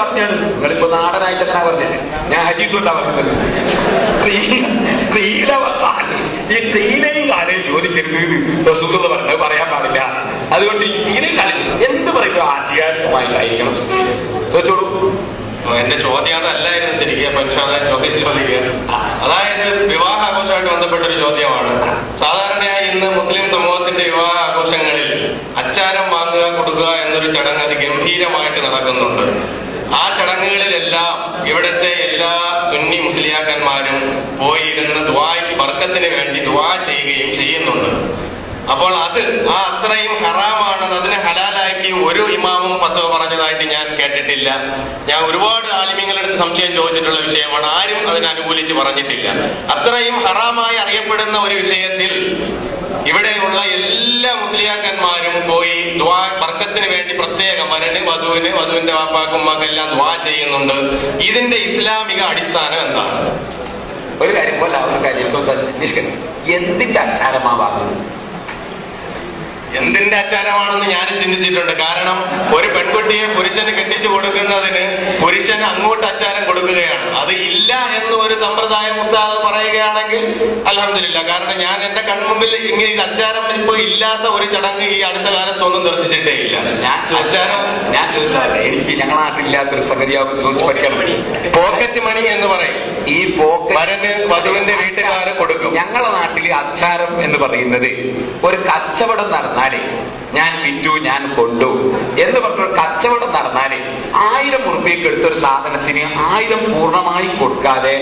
പറഞ്ഞാണ്. നിങ്ങളിപ്പോ നാടനായിട്ട് അങ്ങനെ പറഞ്ഞത്, ഞാൻ ഹദീസ് കൊണ്ടാ പറഞ്ഞത്. ഈ തീലയും കാലയും ചോദിക്കരുത് റസൂൽ എന്ന് പറഞ്ഞത് പറയാൻ പാടില്ല. അതുകൊണ്ട് തീലയും കാലം എന്ത് പറയുമ്പോൾ ആധികാരികമായി കഴിക്കണം. ചോദിച്ചോളൂ. എന്റെ ചോദ്യം അതല്ലായിരുന്നു ശരിക്കും. ചോദിക്കുക, അതായത് വിവാഹാഘോഷമായിട്ട് ബന്ധപ്പെട്ടൊരു ചോദ്യമാണ്. സാധാരണയായി ഇന്ന് മുസ്ലിം സമൂഹത്തിന്റെ വിവാഹ ആഘോഷങ്ങളിൽ അച്ചാരം വാങ്ങുക, കൊടുക്കുക എന്നൊരു ചടങ്ങ് അത് ഗംഭീരമായിട്ട് നടക്കുന്നുണ്ട്. ആ ചടങ്ങുകളിലെല്ലാം ഇവിടുത്തെ എല്ലാ സുന്നി മുസ്ലിയാക്കന്മാരും പോയിരുന്ന് ബർക്കത്തിന് വേണ്ടി ദുആ ചെയ്യുകയും ചെയ്യുന്നുണ്ട്. അപ്പോൾ അത് അത്രയും ഹറാമാണെന്ന് അതിനെ ഹലാലാക്കി ഒരു ഇമാമും ഫത്വ പറഞ്ഞതായിട്ട് ഞാൻ കേട്ടിട്ടില്ല. ഞാൻ ഒരുപാട് ആലിമ്യങ്ങളെടുത്ത് സംശയം ചോദിച്ചിട്ടുള്ള വിഷയമാണ്. ആരും അതിനെ അനുകൂലിച്ച് പറഞ്ഞിട്ടില്ല. അത്രയും ഹറാമായി അറിയപ്പെടുന്ന ഒരു വിഷയത്തിൽ ഇവിടെയുള്ള എല്ലാ മുസ്ലിയാക്കന്മാരും പോയി ദുആ ബർക്കത്തിന് വേണ്ടി പ്രത്യേകം വധുവിന്റെ വാപ്പാക്കും ഉമ്മാക്കെല്ലാം ദുആ ചെയ്യുന്നുണ്ട്. ഇതിന്റെ ഇസ്ലാമിക അടിസ്ഥാനം എന്താണ്? ഒരു കാര്യം പോലെ ഒരു കാര്യം എന്തിന്റെ അച്ചാരമാവാകുന്നത്? എന്തിന്റെ അച്ചാരമാണെന്ന് ഞാനും ചിന്തിച്ചിട്ടുണ്ട്. കാരണം ഒരു പെൺകുട്ടിയെ പുരുഷന് കെട്ടിച്ചു കൊടുക്കുന്നതിന് പുരുഷന് അങ്ങോട്ട് അച്ചാരം കൊടുക്കുകയാണ്. അത് ഇല്ല എന്ന് ഒരു സമ്പ്രദായം ഉസ്താദ് പറയുകയാണെങ്കിൽ അൽഹംദുലില്ലാ. കാരണം ഞാൻ എന്റെ കൺമുമ്പിൽ ഇങ്ങനെ അച്ചാരം ഇപ്പൊ ഇല്ലാത്ത ഒരു ചടങ്ങ് ഈ അടുത്ത കാലത്തൊന്നും ദർശിച്ചിട്ടേ ഇല്ല. ഞാൻ ചോദിച്ചാലേ എനിക്ക് ഞങ്ങളുടെ നാട്ടിലില്ലാത്തൊരു സംഗതിയാവും ചോദിച്ചു പഠിക്കാൻ പറ്റി. പോക്കറ്റ് മണി എന്ന് പറയും. ഈ പോക്കറ്റ് വധുവിന്റെ വീട്ടുകാര് കൊടുക്കും. ഞങ്ങളുടെ നാട്ടില് അച്ചാരം എന്ന് പറയുന്നത് ഒരു കച്ചവടം നടന്നാലേ, ഞാൻ വിറ്റു ഞാൻ കൊണ്ടു എന്ന് പറഞ്ഞൊരു കച്ചവടം നടന്നാലേ 1000 ഉറുപ്പികയ്ക്ക് എടുത്തൊരു സാധനത്തിന് 1000 പൂർണ്ണമായി കൊടുക്കാതെ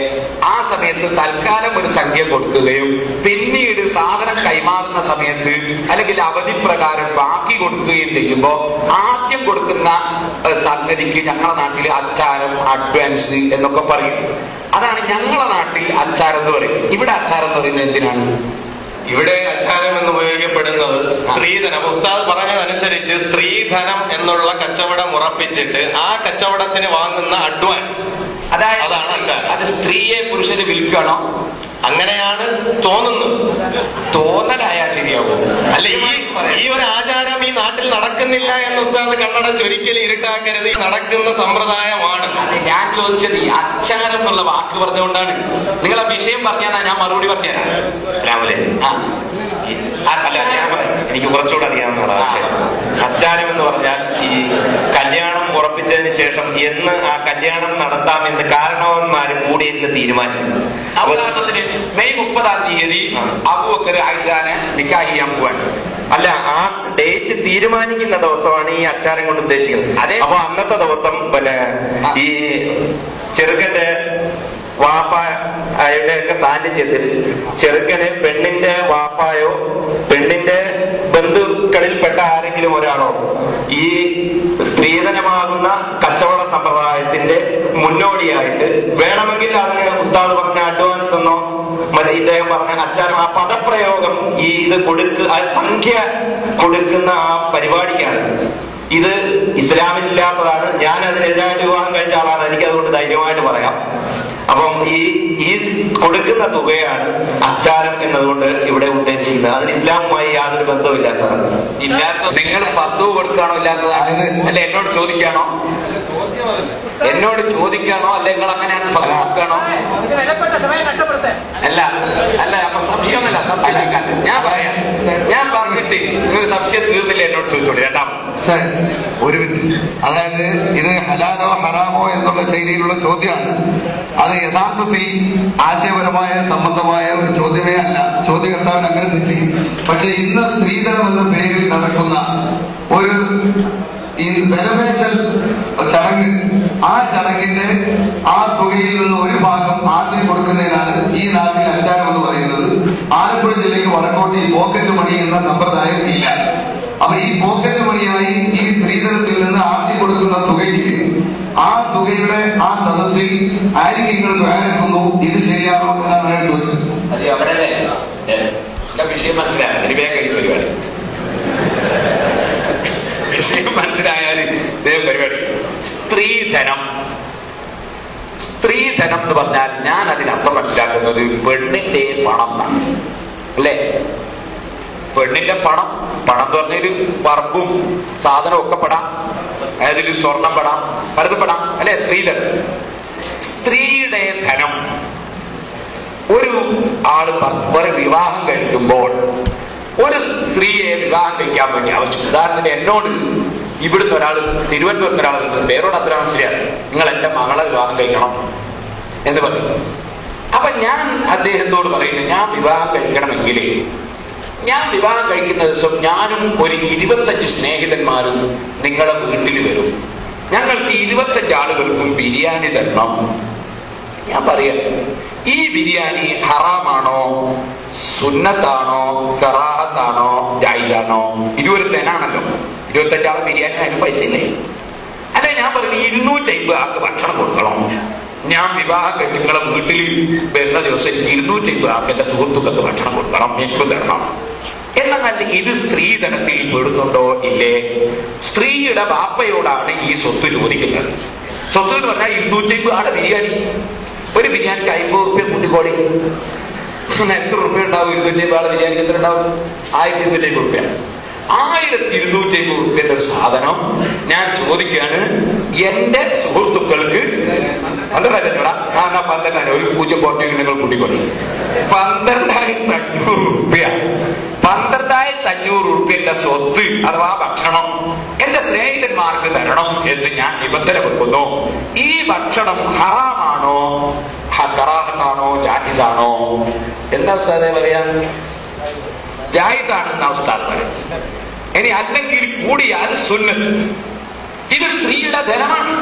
ആ സമയത്ത് തൽക്കാലം ഒരു സംഖ്യ കൊടുക്കുകയും പിന്നീട് സാധനം കൈമാറുന്ന സമയത്ത് അല്ലെങ്കിൽ അവധി പ്രകാരം ബാക്കി കൊടുക്കുകയും ചെയ്യുമ്പോ ആദ്യം കൊടുക്കുന്ന സംഗതിക്ക് ഞങ്ങളുടെ നാട്ടിൽ അച്ചാരം, അഡ്വാൻസ് എന്നൊക്കെ പറയും. അതാണ് ഞങ്ങളുടെ നാട്ടിൽ അച്ചാരം എന്ന് പറയും. ഇവിടെ അച്ചാരം എന്ന് പറയുന്നത് എന്തിനാണ്? ഇവിടെ അച്ചാരം എന്ന് ഉപയോഗിക്കപ്പെടുന്നത് സ്ത്രീധനം. ഉസ്താദ് പറഞ്ഞതനുസരിച്ച് സ്ത്രീധനം എന്നുള്ള കച്ചവടം ഉറപ്പിച്ചിട്ട് ആ കച്ചവടത്തിന് വാങ്ങുന്ന അഡ്വാൻസ്, അതാണ് അച്ചാരം. അത് സ്ത്രീയെ പുരുഷന് വിൽക്കണോ? അങ്ങനെയാണ് തോന്നുന്നത്. തോന്നലായാൽ ശരിയാവും. അല്ല, ഈ ഒരു ആചാരം ഈ നാട്ടിൽ നടക്കുന്നില്ല എന്ന് ഉസ്താദ് കണ്ണടച്ച് ഒരിക്കലും ഇരുട്ടാക്കരുത്. നടക്കുന്ന സമ്പ്രദായമാണ്. ഞാൻ ചോദിച്ചത് ഈ അച്ചാരം എന്നുള്ള വാക്ക് പറഞ്ഞുകൊണ്ടാണ്. നിങ്ങൾ ആ വിഷയം പറഞ്ഞാൽ ഞാൻ മറുപടി പറഞ്ഞുതരാം. എനിക്ക് കുറച്ചുകൂടെ അറിയാവുന്നതാണ്. അച്ചാരം എന്ന് പറഞ്ഞാൽ ഈ കല്യാണം ഉറപ്പിച്ചതിന് ശേഷം എന്ന് ആ കല്യാണം നടത്താമെന്ന് കാരണവന്മാരും കൂടി എന്ന് തീരുമാനിക്കും. ഉദാഹരണത്തിന് മെയ് 30-ാം തീയതി അബൂബക്കർ ആയിഷാനെ നിക്കാഹ് ചെയ്യാൻ പോവാൻ. അല്ല, ആ ഡേറ്റ് തീരുമാനിക്കുന്ന ദിവസമാണ് ഈ അച്ചാരം കൊണ്ട് ഉദ്ദേശിക്കുന്നത്. അപ്പൊ അന്നത്തെ ദിവസം പിന്നെ ഈ ചെറുക്കന്റെ വാപ്പായുടെ ഒക്കെ സാന്നിധ്യത്തിൽ ചെറുക്കന് പെണ്ണിന്റെ വാപ്പായോ പെണ്ണിന്റെ ബന്ധുക്കളിൽപ്പെട്ട ആരെങ്കിലും ഒരാളോ ഈ സ്ത്രീധനമാകുന്ന കച്ചവട സമ്പ്രദായത്തിന്റെ മുന്നോടിയായിട്ട് വേണമെങ്കിൽ അതിന് ഉസ്താദ് പറഞ്ഞ അഡ്വാൻസ് എന്നോ ഇദ്ദേഹം പറഞ്ഞ അച്ചാരം, ആ പദപ്രയോഗം ഈ ഇത് സംഖ്യ കൊടുക്കുന്ന ആ പരിപാടിക്കാണ്. ഇത് ഇസ്ലാമിലില്ലാത്തതാണ്. ഞാൻ അതിനെതിരായിട്ട് വിവാഹം കഴിച്ച ആളാണ്. എനിക്കതുകൊണ്ട് ധൈര്യമായിട്ട് പറയാം. അപ്പം ഈ കൊടുക്കുന്ന തുകയാണ് അച്ചാരം എന്നതുകൊണ്ട് ഇവിടെ ഉദ്ദേശിക്കുന്നത്. അതിന് ഇസ്ലാമുമായി യാതൊരു ബന്ധവുമില്ലാത്തതാണ്. നിങ്ങൾ ഫത്വ കൊടുക്കാണോ ഇല്ലാത്തതാണ്? അല്ല, എന്നോട് ചോദിക്കാണോ? എന്നോട് ചോദിക്കാണോ? അല്ല, നിങ്ങൾ അങ്ങനെയാണ് ഫത്വ കൊടുക്കാണോ? അല്ല അല്ല, അപ്പൊ സംശയമൊന്നുമല്ല. സംശയിക്കാൻ ഞാൻ പറയാം. ഞാൻ പറഞ്ഞിട്ട് നിങ്ങൾ സംശയം തീർന്നില്ല, എന്നോട് ചോദിച്ചോളൂ. രണ്ടാം സാർ, ഒരു മിനിറ്റ്. അതായത് ഇത് ഹലാലോ ഹറാമോ എന്നുള്ള ശൈലിയിലുള്ള ചോദ്യമാണ്. അത് യഥാർത്ഥത്തിൽ ആശയപരമായ സംബന്ധമായ ഒരു ചോദ്യമേ അല്ല. ചോദ്യകർത്താവിന് അങ്ങനെ തെറ്റിയും. പക്ഷെ ഇന്ന് സ്ത്രീധനം എന്ന പേരിൽ നടക്കുന്ന ഒരു ഈ ബലമേശൽ ചടങ്ങ്, ആ ചടങ്ങിന്റെ ആ തുകയിൽ നിന്ന് ഒരു ഭാഗം ആദ്യം കൊടുക്കുന്നതിനാണ് ഈ നാട്ടിൽ അച്ചാരം എന്ന് പറയുന്നത്. ആലപ്പുഴ ജില്ലയ്ക്ക് വടക്കോട്ട് ഈ പോക്കറ്റ് മണി എന്ന സമ്പ്രദായം ഇല്ല. അപ്പൊ ഈ പോക്കറ്റ് മണിയായി ഈ സ്ത്രീധനത്തിൽ നിന്ന് ആദ്യം കൊടുക്കുന്ന തുകയ്ക്ക് ആ തുകയുടെ ആ സദസ്സിൽ ആയിരിക്കും നിങ്ങൾ വേദനിക്കുന്നു. ഇത് ശരിയാണോ എന്നാണ് ഞാൻ ചോദിച്ചത്. വിഷയം മനസ്സിലായി. ഇനി വേഗം കഴിയും പരിപാടി. വിഷയം മനസ്സിലായാൽ ഇതേ പരിപാടി. സ്ത്രീധനം എന്ന് പറഞ്ഞാൽ ഞാൻ അതിനർത്ഥം മനസ്സിലാക്കുന്നത് പെണ്ണിന്റെ പണം എന്നാണ്. അല്ലേ? പെണ്ണിന്റെ പണം എന്ന് പറഞ്ഞൊരു പറമ്പും സാധനവും ഒക്കെ പെടാം. അതായത് സ്വർണം പെടാം, പലതും പെടാം. അല്ലെ? സ്ത്രീധനം. സ്ത്രീയുടെ ധനം ഒരു ആള് ഒരു വിവാഹം കഴിക്കുമ്പോൾ ഒരു സ്ത്രീയെ വിവാഹം കഴിക്കാൻ വേണ്ടി ആവശ്യം. ഉദാഹരണത്തിന് എന്നോട് ഇവിടുന്ന് ഒരാൾ, തിരുവനന്തപുരത്ത് ഒരാൾ പേരോട് അത്ര മനസ്സിലാണ്, നിങ്ങൾ എന്റെ മകളെ വിവാഹം കഴിക്കണം എന്ന് പറയും. അപ്പൊ ഞാൻ അദ്ദേഹത്തോട് പറയുന്നു, ഞാൻ വിവാഹം കഴിക്കണമെങ്കിൽ ഞാൻ വിവാഹം കഴിക്കുന്ന ദിവസം ഞാനും ഒരു 25 സ്നേഹിതന്മാരും നിങ്ങളെ വീട്ടിൽ വരും. ഞങ്ങൾക്ക് 25 ആളുകൾക്കും ബിരിയാണി തരണം. ഞാൻ പറയാം, ഈ ബിരിയാണി ഹറാമാണോ, സുന്നത്താണോ, കറാഹത്താണോ, ജായിസാണോ? 20 തേനാണല്ലോ. 25 ആളെ ബിരിയാണി അതിന് പൈസ ഇല്ലേ? അല്ലെ ഞാൻ പറയുന്നത് 250 ആൾക്ക് ഭക്ഷണം കൊടുക്കണം. ഞാൻ വിവാഹം കഴിച്ച് നിങ്ങളെ വീട്ടിൽ വരുന്ന ദിവസം 250 ആൾക്ക് എന്റെ സുഹൃത്തുക്കൾക്ക് ഭക്ഷണം കൊടുക്കണം, എനിക്കും തരണം. എന്നാൽ ഇത് സ്ത്രീധനത്തിൽ പെടുന്നുണ്ടോ ഇല്ലേ? സ്ത്രീയുടെ ബാപ്പയോടാണ് ഈ സ്വത്ത് ചോദിക്കുന്നത്. സ്വത്ത് എന്ന് പറഞ്ഞാൽ 250 ആളെ ബിരിയാണി. ഒരു ബിരിയാണിക്ക് 50 റുപ്യ കൂട്ടിക്കോളി. എത്ര റുപ്യ ഉണ്ടാവും? 250 ആളെ ബിരിയാണിക്ക് എത്ര ഉണ്ടാവും? 1250 റുപ്യ. 1250 റുപ്യന്റെ ഒരു സാധനം ഞാൻ ചോദിക്കാണ് എന്റെ സുഹൃത്തുക്കൾക്ക്. 12 ഒരു 0 കോട്ടയിൽ നിങ്ങൾ കൂട്ടിക്കൊള്ളി. 12,500 റുപ്യ. 12,500 റുപ്യന്റെ സ്വത്ത് അഥവാ ഭക്ഷണം എന്റെ സ്നേഹിതന്മാർക്ക് തരണം എന്ന് ഞാൻ നിബന്ധന വെക്കുന്നു. ഈ ഭക്ഷണം ഹറാമാണോ, കറാഹത്താണോ, ജായിസാണോ? എന്താ ഉസ്താദേ പറയാ? ജായിസാണെന്ന ഉസ്താദ് പറയും. ഇനി അല്ലെങ്കിൽ കൂടിയാൽ സുന്നത്ത്. ഇത് സ്ത്രീയുടെ ധനമാണ്,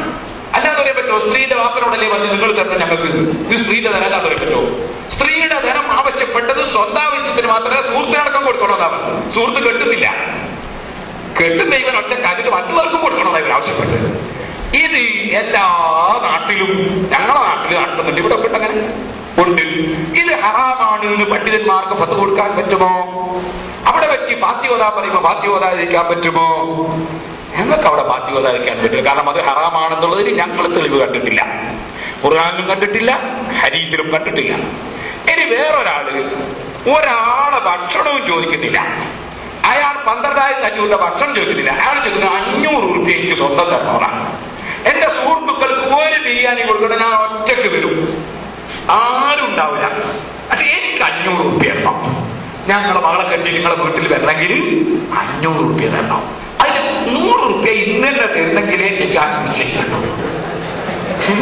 അല്ലാതെ പറയാൻ പറ്റുമോ? സ്ത്രീയുടെ വാപ്പനോടല്ലേ പറഞ്ഞ് നിങ്ങൾ തരണം ഞങ്ങൾക്ക്, ഇത് സ്ത്രീയുടെ ധനം അല്ലാതെ പറയാൻ പറ്റുമോ? സ്ത്രീയുടെ ധനം ആവശ്യപ്പെട്ടത് സ്വന്താവശ്യത്തിന് മാത്രമേ, സുഹൃത്തിനടക്കം കൊടുക്കണമെന്നാ പറഞ്ഞത്. സുഹൃത്ത് കെട്ടുന്നില്ല, കെട്ടുന്ന ഇവൻ ഒറ്റ കാര്യത്തിൽ മറ്റുള്ളവർക്കും കൊടുക്കണമെന്നാണ് ഇവർ ആവശ്യപ്പെട്ടത്. ഇത് എല്ലാ നാട്ടിലും, ഞങ്ങളുടെ നാട്ടിൽ നടത്തുന്നുണ്ട്, ഇവിടെ ഒക്കെ അങ്ങനെ ഉണ്ട്. ഇത് ഹറാമാണ് എന്ന് പണ്ഡിതന്മാർക്ക് ഫത്വ കൊടുക്കാൻ പറ്റുമോ? അവിടെ പറ്റി ഫാത്തിഹ ഓതാൻ പറയുമ്പോൾ ഫാത്തിഹ ഓതാതിരിക്കാൻ പറ്റുമോ? ഞങ്ങൾക്ക് അവിടെ ഫാത്തിഹ ഓതാതിരിക്കാൻ പറ്റില്ല. കാരണം അത് ഹറാമാണെന്നുള്ളതിന് ഞങ്ങൾ തെളിവ് കണ്ടിട്ടില്ല, ഖുർആനിലും കണ്ടിട്ടില്ല, ഹദീസിലും കണ്ടിട്ടില്ല. ഇനി ഒരാളെ ഭക്ഷണവും ചോദിക്കുന്നില്ല, അയാൾ 12,500 ഭക്ഷണം ചോദിക്കുന്നില്ല, അയാൾ ചോദിക്കുന്നത് 500 റുപ്യ എനിക്ക് സ്വന്തം തരണോളാണ്. എന്റെ സുഹൃത്തുക്കൾക്ക് ഒരു ബിരിയാണി കൊടുക്കണം, ഞാൻ ഒറ്റക്ക് വരും, ആരും ഉണ്ടാവില്ല, പക്ഷെ എനിക്ക് 500 റുപ്യ തരണം. ഞങ്ങളെ മകളെ കെട്ടി നിങ്ങളെ വീട്ടിൽ വരണമെങ്കിൽ 500 റുപ്യ തരണം. അതിന് 100 റുപ്യ ഇന്ന് തന്നെ തരുന്നെങ്കിലേ എനിക്ക് ആഗ്രഹിച്ചിട്ടുള്ളൂ.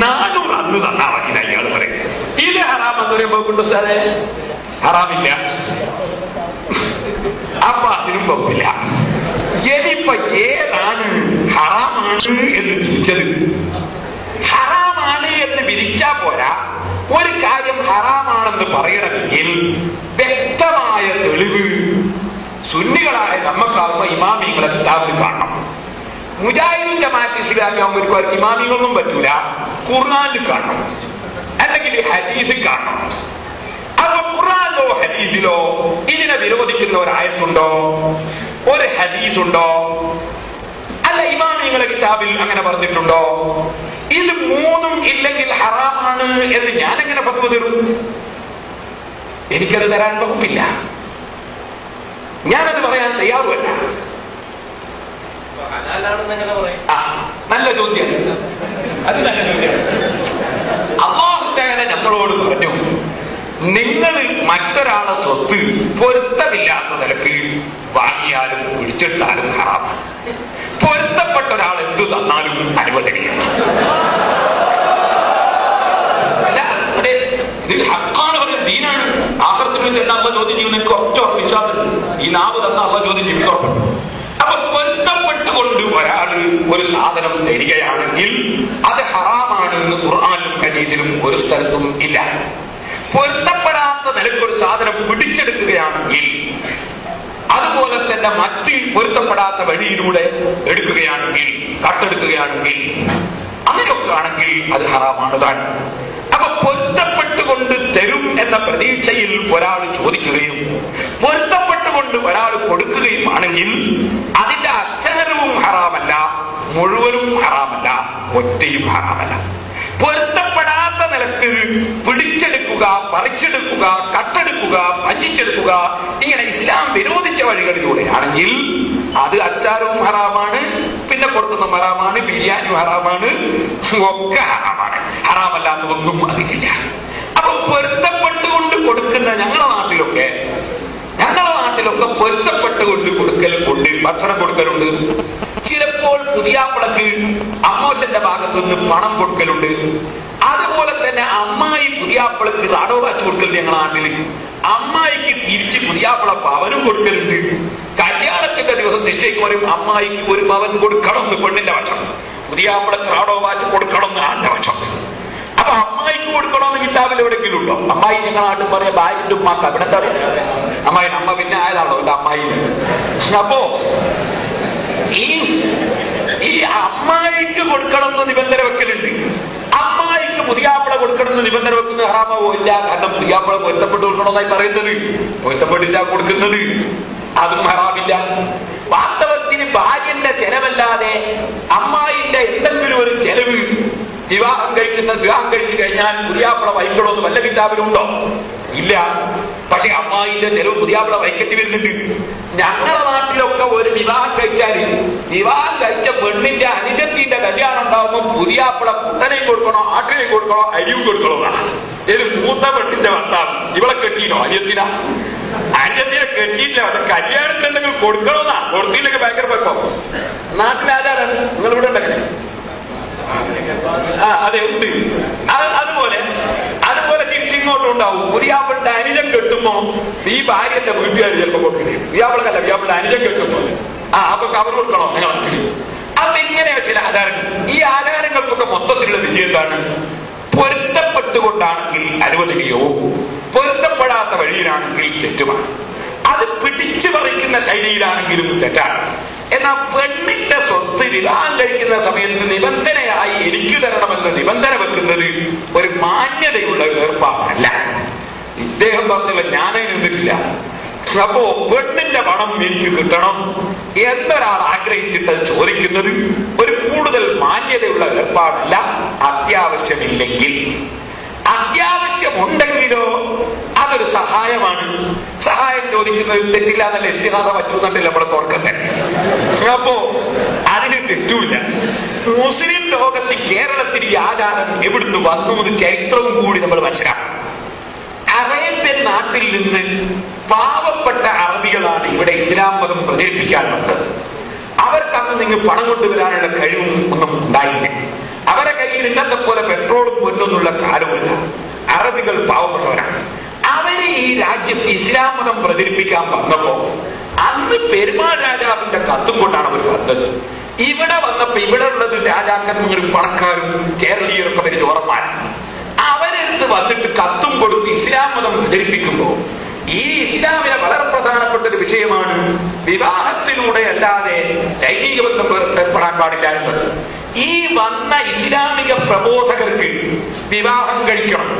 400 അന്ന് തന്നാ മതി. അയാൾ പറയും ഇത് ഹറാം എന്ന് പറയുമ്പോൾ സാറേ ഹറാമില്ല, അപ്പൊ അതിനും വകുപ്പില്ല. ഇനിയിപ്പൊ ഏതാണ് ഹറാമാണ് എന്ന് വിരിച്ചത്? ഹറാമാണ് എന്ന് വിരിച്ചാ പോരാ. ഒരു കാര്യം ഹറാമാണെന്ന് പറയണമെങ്കിൽ വ്യക്തമായ തെളിവ് സുന്നികളായ നമ്മക്കാവുമ്പോ ഇമാമിങ്ങളെ കിതാബിൽ കാണണം. മുജാഹിദും ജമാഅത്ത് ഇസ്ലാമി ആവുമ്പോൾ ഇമാമികളൊന്നും പറ്റൂല, ഖുർആനിൽ കാണണം, അല്ലെങ്കിൽ ഹദീസിൽ കാണണം. അപ്പൊ ഖുർആനിലോ ഹദീസിലോ ഇതിനെ വിരോധിക്കുന്ന ഒരു ആയത്തുണ്ടോ, ഒരു ഹദീസ് ഉണ്ടോ? അല്ല ഇമാമിങ്ങളെ കിതാബിൽ അങ്ങനെ പറഞ്ഞിട്ടുണ്ടോ? ഇത് മൂന്നും ഇല്ലെങ്കിൽ ഹറാമാണ് എന്ന് ഞാൻ എങ്ങനെ ഫത്വ തരും? എനിക്കത് തരാൻ വകുപ്പില്ല, ഞാനത് പറയാൻ തയ്യാറുമല്ല. നല്ല ചോദ്യം, അത് നല്ല ചോദ്യം. അല്ലാഹു തആല നമ്മളോട് പറഞ്ഞു, നിങ്ങൾ മറ്റൊരാളെ സ്വത്ത് പൊരുത്തമില്ലാത്ത നിലക്ക് വാങ്ങിയാലും പിടിച്ചെടുത്താലും ഹറാമാണ്. പൊരുത്തപ്പെട്ട ഒരാൾ എന്തു തന്നാലും അനുവദനീയമാണ്. അല്ല ഇത് ഹക്കാണ്, പറയുന്നത് ദീനാണ്. ആഖിറത്തിൽ വെച്ച് അല്ലാഹു ചോദ്യം ചെയ്യുന്ന എനിക്ക് ഒറ്റ വിശ്വാസം, ഈ നാവ് തന്ന അല്ലാഹു ചോദ്യം ചെയ്യും ഉറപ്പുണ്ട്. അപ്പൊ പൊരുത്തപ്പെട്ടുകൊണ്ട് ഒരാള് ഒരു സാധനം തരികയാണെങ്കിൽ അത് ഹറാമാണ് എന്ന് ഖുർആനിലും ഹദീസിലും ഒരു സ്ഥലത്തും ഇല്ല. പൊരുത്തപ്പെടാത്ത നിലക്കൊരു സാധനം പിടിച്ചെടുക്കുകയാണെങ്കിൽ, അതുപോലെ തന്നെ മറ്റ് പൊരുത്തപ്പെടാത്ത വഴിയിലൂടെ എടുക്കുകയാണെങ്കിൽ, കട്ടെടുക്കുകയാണെങ്കിൽ, അങ്ങനെയൊക്കെ ആണെങ്കിൽ അത് ഹറാമാണ് താൻ. അപ്പൊ പൊരുത്തപ്പെട്ടുകൊണ്ട് തരും എന്ന പ്രതീക്ഷയിൽ ഒരാൾ ചോദിക്കുകയും പൊരുത്തപ്പെട്ടുകൊണ്ട് ഒരാൾ കൊടുക്കുകയും ആണെങ്കിൽ അതിന്റെ അക്ഷരവും ഹറാമല്ല, മുഴുവനും ഹറാമല്ല, ഒറ്റയും ഹറാമല്ല. പൊരുത്തപ്പെടാത്ത നിലക്ക് പിടിച്ചെടുക്കുക, പറിച്ചെടുക്കുക, കട്ടെടുക്കുക, ഭഞ്ചിച്ചെടുക്കുക, ഇങ്ങനെ ഇസ്ലാം വിരോധിച്ച വഴികളിലൂടെയാണെങ്കിൽ അത് അച്ചാരവും ഹറാമാണ്, പിന്നെ കൊടുക്കുന്ന ഹറാമാണ്, ബിരിയാണി ഹറാമാണ്, ഒക്കെ ഹറാമാണ്. ഹറാമല്ലാത്തതൊന്നും അതിലില്ല. അപ്പൊ പൊരുത്തപ്പെട്ടുകൊണ്ട് കൊടുക്കുന്ന ഞങ്ങളുടെ നാട്ടിലൊക്കെ പൊരുത്തപ്പെട്ടുകൊണ്ട് കൊടുക്കലുണ്ട്, ഭക്ഷണം കൊടുക്കലുണ്ട്. ചിലപ്പോൾ പുതിയാപ്പിളക്ക് അമ്മോശന്റെ ഭാഗത്തുനിന്ന് പണം കൊടുക്കലുണ്ട്. അതുപോലെ തന്നെ അമ്മായി പുതിയാപ്പിളക്ക് റാഡോ വാച്ച് കൊടുക്കലുണ്ട്. ഞങ്ങളുടെ നാട്ടില് അമ്മായിക്ക് തിരിച്ച് പുതിയാപ്പിള പവനും കൊടുക്കലുണ്ട്. കല്യാണത്തിന്റെ ദിവസം നിശ്ചയിക്കുമ്പോഴും അമ്മായിക്ക് ഒരു പവൻ കൊടുക്കണമെന്ന് പെണ്ണിന്റെ പക്ഷം, പുതിയാപ്പിളക്ക് റാഡോ വാച്ച് കൊടുക്കണമെന്ന് ആന്റെ പക്ഷം. അപ്പൊ അമ്മായിക്ക് കൊടുക്കണമെന്ന് കിതാബിൽ എവിടെയെങ്കിലും ഉണ്ടോ? അമ്മായി ഞങ്ങളുടെ നാട്ടിൽ പറയാ ഭാര്യന്റെ ഉമ്മാക്ക, ഇവിടെ എന്താ പറയാ അമ്മായി, അമ്മ പിന്നെ ആയതാണോ എന്റെ അമ്മായി. അപ്പോ ഈ അമ്മായിക്ക് കൊടുക്കണമെന്ന് നിബന്ധന വെക്കലുണ്ട്. അമ്മായിക്ക് പുതിയാപ്പിള കൊടുക്കണമെന്ന് നിബന്ധന വെക്കുന്നത് ഹറാമാവോ? ഇല്ല. കാരണം പുതിയാപ്പിള പൊരുത്തപ്പെട്ട് കൊടുക്കണമെന്നായി പറയുന്നത്, പൊരുത്തപ്പെട്ടിട്ടാ കൊടുക്കുന്നത്, അതും ഹറാമില്ല. വാസ്തവത്തിന് ഭാര്യന്റെ ചെലവല്ലാതെ അമ്മായിന്റെ എന്തെങ്കിലും ഒരു ചെലവ് വിവാഹം കഴിച്ചു കഴിഞ്ഞാൽ പുതിയാപ്പിള വഹിക്കണമെന്ന് വല്ല കിതാബിലുണ്ടോ? ഇല്ല. പക്ഷെ അമ്മായിന്റെ ചെലവ് പുതിയാപ്പിള വഹിക്കേണ്ടി വരുന്നുണ്ട്. ഞങ്ങളുടെ നാട്ടിലൊക്കെ ഒരു വിവാഹം കഴിച്ചാൽ വിവാഹം കഴിച്ച പെണ്ണിന്റെ അനുജത്തിന്റെ കല്യാണം ഉണ്ടാവുമ്പോ പുതിയാപ്പിള പുട്ടനെയും കൊടുക്കണോ, ആട്ടിനെയും കൊടുക്കണോ, അരിയും കൊടുക്കണോ? ഇത് മൂത്ത പെണ്ണിന്റെ ഭർത്താവ് ഇവളെ കെട്ടിനോ? അനിയത്തിനെ കെട്ടിയില്ല. അത് കല്യാണത്തിന് എന്തെങ്കിലും കൊടുക്കണോന്നാ, കൊടുത്തില്ലെങ്കിൽ ഭയങ്കര വെക്കോ. നാട്ടിലാചാരാണ്. നിങ്ങൾ ഇവിടെ ഉണ്ടെങ്കിൽ അതെ ഉണ്ട്. അതുപോലെ തിരിച്ചിങ്ങോട്ടും ഉണ്ടാവും. പുതിയാപ്പിളുടെ അനുജം കെട്ടുമ്പോ ഈ ഭാര്യന്റെ വീട്ടുകാർ ചിലപ്പോ കൊടുക്കില്ലേ, പുതിയാപ്പിളക്കല്ല പുതിയാപ്പിളുടെ അനുജം കെട്ടുമ്പോ അപ്പൊ അവർ കൊടുക്കണോ നിങ്ങൾ? അപ്പൊ ഇങ്ങനെയാ ചില ആചാരങ്ങൾ. ഈ ആചാരങ്ങൾക്കൊക്കെ മൊത്തത്തിലുള്ള വിജയം എന്താണ്? പൊരുത്തപ്പെട്ടുകൊണ്ടാണെങ്കിൽ അനുവദനീയവും പൊരുത്തപ്പെടാത്ത വഴിയിലാണെങ്കിൽ തെറ്റുമാണ്. അത് പിടിച്ചു പറിക്കുന്ന ശൈലിയിലാണെങ്കിലും തെറ്റാണ്. എന്നാൽ പെണ്ണിന്റെ സ്വത്ത് വിവാഹം കഴിക്കുന്ന സമയത്ത് നിബന്ധനയായി എനിക്ക് തരണമെന്ന് നിബന്ധന വെക്കുന്നത് ഒരു മാന്യതയുള്ള ഏർപ്പാടല്ല. ഇദ്ദേഹം പറഞ്ഞില്ല, ഞാനേ നിന്നിട്ടില്ല. അപ്പോ പെണ്ണിന്റെ പണം എനിക്ക് കിട്ടണം എന്നൊരാൾ ആഗ്രഹിച്ചിട്ട് ചോദിക്കുന്നത് ഒരു കൂടുതൽ മാന്യതയുള്ള ഏർപ്പാടല്ല. അത്യാവശ്യമില്ലെങ്കിൽ, അത്യാവശ്യമുണ്ടെങ്കിലോ അതൊരു സഹായമാണ്. സഹായം ചോദിക്കുന്നത് തെറ്റില്ല എന്നല്ല ഇസ്തിഹാദ പറ്റുന്നുണ്ടല്ലോ നമ്മുടെ തുറക്കത്തെ. അപ്പോ അതിന് തെറ്റൂല. മുസ്ലിം ലോകത്ത് കേരളത്തിൽ ഈ ആചാരം എവിടുന്ന് വന്നു എന്ന് ചരിത്രവും കൂടി നമ്മൾ മനസ്സിലാക്കണം. അറേബ്യൻ നാട്ടിൽ നിന്ന് പാവപ്പെട്ട അറബികളാണ് ഇവിടെ ഇസ്ലാം മതം പ്രചരിപ്പിക്കാൻ വന്നത്. അവർക്കന്ന് നിങ്ങൾ പണം കൊണ്ടുവരാനുള്ള കഴിവും ഒന്നും ഉണ്ടായില്ല. അവരെ കയ്യിൽ ഇന്നത്തെ പോലെ പെട്രോളും പൊന്നൊന്നുള്ള കാലമില്ല. അറബികൾ പാവപ്പെട്ടവരാണ്. അവര് ഈ രാജ്യത്ത് ഇസ്ലാം മതം പ്രചരിപ്പിക്കാൻ വന്നപ്പോ അന്ന് പെരുമാൾ രാജാവിന്റെ കത്തും കൊണ്ടാണ് അവർ വന്നത്. ഇവിടെ വന്നപ്പോ ഇവിടെ ഉള്ളത് രാജാക്കന്മാരും പണക്കാരും കേരളീയരൊക്കെ വരെ ചോറന്മാരാണ്. അവരെടുത്ത് വന്നിട്ട് കത്തും കൊടുത്ത് ഇസ്ലാം മതം പ്രചരിപ്പിക്കുമ്പോ ഈ ഇസ്ലാമിലെ വളരെ പ്രധാനപ്പെട്ട ഒരു വിഷയമാണ് വിവാഹത്തിലൂടെ അല്ലാതെ ലൈംഗിക ബന്ധം ഏർപ്പെടാൻ പാടില്ല എന്നത്. ഈ വന്ന ഇസ്ലാമിക പ്രബോധകർക്ക് വിവാഹം കഴിക്കണം.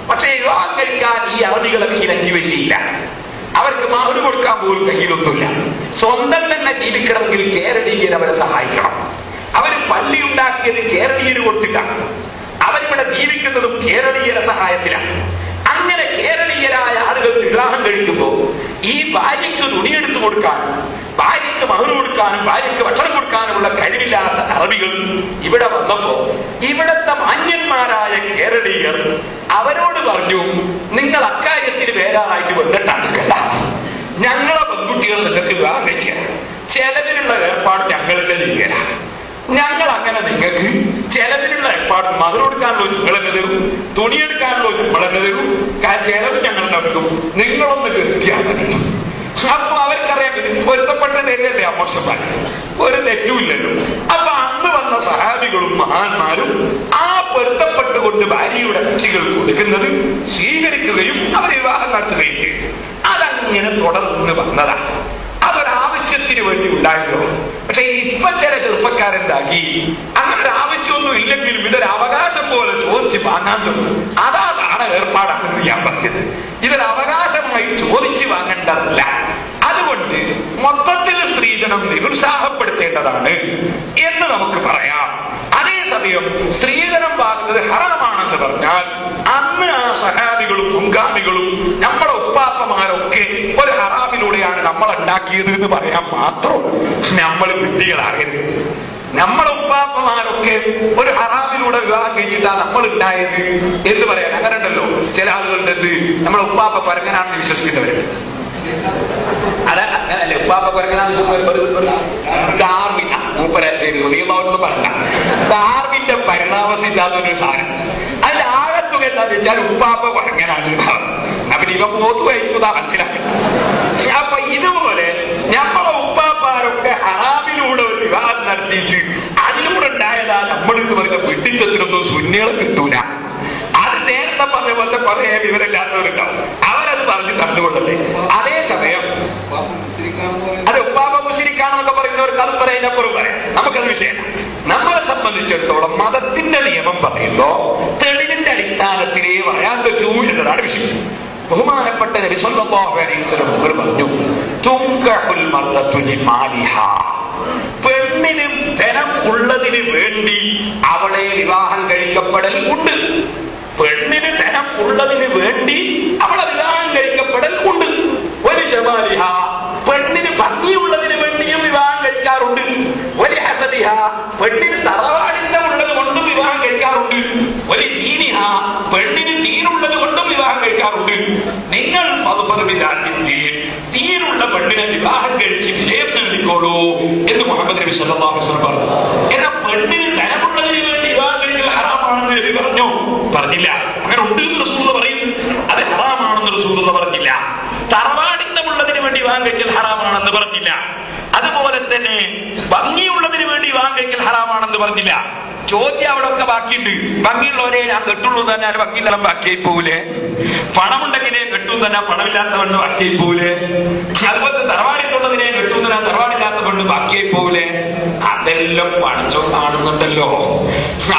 പക്ഷെ വിവാഹം കഴിക്കാൻ ഈ അറബികളെ കയ്യിൽ 5 പൈസയില്ല. അവർക്ക് മഹ്റ് കൊടുക്കാൻ പോലും കയ്യിലൊന്നുമില്ല. സ്വന്തം തന്നെ ജീവിക്കണമെങ്കിൽ കേരളീയർ അവരെ സഹായിക്കണം. അവര് പള്ളി ഉണ്ടാക്കിയത് കേരളീയര് കൊടുത്തിട്ടാണ്. അവരിവിടെ ജീവിക്കുന്നതും കേരളീയരുടെ സഹായത്തിലാണ്. അങ്ങനെ കേരളീയരായ ആളുകൾ വിവാഹം കഴിക്കുമ്പോൾ ഈ ഭാര്യയ്ക്ക് തുണിയെടുത്തു കൊടുക്കാനും ഭാര്യയ്ക്ക് മഹ്റ് കൊടുക്കാനും ഭാര്യയ്ക്ക് ഭക്ഷണം കൊടുക്കാനുമുള്ള കഴിവില്ലാത്ത അറബികൾ ഇവിടെ വന്നപ്പോ ഇവിടത്തെ മാന്യന്മാരായ കേരളീയർ അവരോട് പറഞ്ഞു, നിങ്ങൾ അക്കാര്യത്തിൽ വേറായിട്ട് വന്നിട്ടാണിക്കല്ല, ഞങ്ങളെ പെൺകുട്ടികൾ നിങ്ങൾക്ക് വിവാഹം കഴിച്ച ചെലവിനുള്ള ഏർപ്പാട് ഞങ്ങളുടെ ചെയ്യലാണ്. ഞങ്ങൾ അങ്ങനെ നിങ്ങൾക്ക് ചെലവിനുള്ള ഏർപ്പാട് മഹ്റ് കൊടുക്കാനുള്ള നിങ്ങളെന്നെ തരും, തുണിയെടുക്കാനുള്ള നമ്മളെന്നെ തരും, ചെലവ് ഞങ്ങൾ നടക്കും, നിങ്ങളൊന്ന് കൃത്യാൽ മതി. അപ്പൊ അവർക്കറിയാം ഇത് പൊരുത്തപ്പെട്ട തന്നെയല്ലേ അമോശന്മാർ, ഒരു തെറ്റുമില്ലല്ലോ. അപ്പൊ അന്ന് വന്ന സഹാബികളും മഹാന്മാരും ആ പൊരുത്തപ്പെട്ടുകൊണ്ട് ഭാര്യയുടെ കക്ഷികൾ കൊടുക്കുന്നത് സ്വീകരിക്കുകയും അവർ വിവാഹം നടത്തുകയും ചെയ്തു. അതങ്ങനെ തുടർന്ന് വന്നതാണ്. അതൊരാവശ്യത്തിന് വേണ്ടി ഉണ്ടായല്ലോ. പക്ഷെ ഇപ്പൊ ചില ചെറുപ്പക്കാരെന്താക്കി അങ്ങനെ ഒരു ആവശ്യമൊന്നും ഇല്ലെങ്കിലും ഇതൊരു അവകാശം പോലെ ചോദിച്ച് വാങ്ങാൻ തോന്നും. അതാണ് ഏർപ്പാടാണെന്ന് ഞാൻ പറഞ്ഞത്. ഇതൊരു അവകാശമായി ചോദിച്ചു വാങ്ങേണ്ടതല്ല. അതുകൊണ്ട് മൊത്തത്തിൽ സ്ത്രീധനം നിരുത്സാഹപ്പെടുത്തേണ്ടതാണ് എന്ന് നമുക്ക് പറയാം. അതേസമയം സ്ത്രീധനം വാങ്ങുന്നത് ഹറാമാണെന്ന് പറഞ്ഞാൽ അന്ന് ആ സഹാബികളും മുൻഗാമികളും നമ്മുടെ ഉപ്പാപ്പമാരൊക്കെ ഒരു ഹറാമിലൂടെയാണ് നമ്മൾ ഉണ്ടാക്കിയത് എന്ന് പറയാൻ മാത്രം നമ്മൾ വിദ്യകളാകരുത്. നമ്മളെ ഉപ്പാപ്പമാരൊക്കെ ഒരു ഹറാമിലൂടെ വിവാഹം കഴിച്ചിട്ടാ നമ്മൾ ഉണ്ടായത് എന്ന് പറയാൻ അങ്ങനെ ഉണ്ടല്ലോ ചില ആളുകളുടെ നമ്മളെ ഉപ്പാപ്പ പരങ്ങനാണെന്ന് വിശ്വസിക്കുന്നവരുണ്ട്. അത് അങ്ങനല്ലേ, ഉപ്പാപ്പ പരങ്ങനാണെന്ന് ഡാർവിൻ മൂപ്പരൊന്നും പറയണ്ട, ഡാർവിന്റെ പരിണാമ സിദ്ധാന്തം സാധനം അതിൽ ആകത്തുക എന്താന്ന് വെച്ചാൽ ഉപ്പാപ്പ പരങ്ങനാണ്. അപ്പൊ ഇവ പോത്തു വഹിക്കുന്നതാ മനസ്സിലാക്കുന്നത്. അപ്പൊ ഇതുപോലെ നമ്മളെ ഉപ്പാപ്പാരൊക്കെ ഹറാമിലൂടെ ഒരു വിവാഹം നടത്തിയിട്ട് അതിലൂടെ ഉണ്ടായതാ നമ്മൾ എന്ന് പറയുന്ന വെട്ടിച്ചത്തിനൊന്നും സുന്നികളെ കിട്ടൂല. അത് നേരത്തെ പറഞ്ഞ പോലത്തെ കുറെ വിവരമില്ലാത്തവരുണ്ടാവും, അവരത് പറഞ്ഞ് തന്നുകൊള്ളട്ടെ. അതേസമയം അത് ഉപ്പാപ്പ മുശ്രിക്കാണെന്നൊക്കെ പറയുന്നവർക്ക് അത് പറയുന്നപ്പുറം പറയാം, നമുക്കത് വിഷയമല്ല. നമ്മളെ സംബന്ധിച്ചിടത്തോളം മതത്തിന്റെ നിയമം പറയുമ്പോ തെളിവിന്റെ അടിസ്ഥാനത്തിലേ പറയാൻ പറ്റൂ എന്നതാണ് വിഷയം. ബഹുമാനപ്പെട്ട നബി സല്ലല്ലാഹു അലൈഹി വസല്ലം പറഞ്ഞു, തുൻകഹുൽ മർഅതു ലിമാലിഹാ, പെണ്ണിന് ധനം ഉള്ളതിന് വേണ്ടി അവളെ വിവാഹം കഴിക്കപ്പെടൽ ഉണ്ട്. പെണ്ണിന് ധനം ഉള്ളതിന് വേണ്ടി അവളെ വിവാഹം കഴിക്കപ്പെടൽ ഉണ്ട്. ഒരു ജമാലിഹ, പെണ്ണിന് ഭംഗിയുള്ളതിന് വേണ്ടിയും വിവാഹം കഴിക്കാറുണ്ട്. ഒരു ഹസദിഹ, പെണ്ണിന് തറവാടിത്തം ഉള്ളത് കൊണ്ടും വിവാഹം കഴിക്കാറുണ്ട്. ഒരു ദീനിഹ, പെണ്ണിന് ദീനുള്ളത് കൊണ്ടും വിവാഹം കഴിക്കാറുണ്ട്. നിങ്ങൾ ദീനുള്ള പെണ്ണിനെ വിവാഹം കഴിച്ച് വിജയം നേടിക്കോളൂ എന്ന് മുഹമ്മദ് നബി സല്ലല്ലാഹു അലൈഹി വസല്ലം പറഞ്ഞു. എന്നാൽ പെണ്ണിന് ധനമുള്ളതിന് വേണ്ടി വിവാഹം കഴിക്കൽ ഹറാമാണെന്ന് നബി പറഞ്ഞു? പറഞ്ഞില്ല. അങ്ങനെ ഉണ്ട് എന്ന് റസൂലുള്ളാഹി പറയും, അത് ഹറാമാണെന്ന് റസൂലുള്ളാഹി പറഞ്ഞില്ല. തറവാടിത്തമുള്ളതിന് വേണ്ടി വിവാഹം കഴിക്കൽ ഹറാമാണെന്ന് പറഞ്ഞില്ല. അതുപോലെ തന്നെ ഭംഗിയുള്ളതിന് വേണ്ടി വിവാഹം കഴിക്കൽ ഹറാമാണെന്ന് പറഞ്ഞില്ല. ചോദ്യം അവിടെ ഒക്കെ ബാക്കിയുണ്ട്. ഭംഗിയുള്ളവരെ ഞാൻ കെട്ടുള്ളൂ തന്നെ ഭംഗിയില്ലെല്ലാം ബാക്കിയായി പോകൂലേ? പണമുണ്ടെങ്കിലേ കെട്ടു തന്നെ പണമില്ലാത്ത പെണ്ണ് ബാക്കിയായി പോകൂലേ? അതുപോലെ തറവാടിത്തുള്ളതിനെ കെട്ടു തന്നെ തറവാടില്ലാത്ത പെണ്ണ് ബാക്കിയായി പോകൂലേ? അതെല്ലാം പണിച്ചോ കാണുന്നുണ്ടല്ലോ.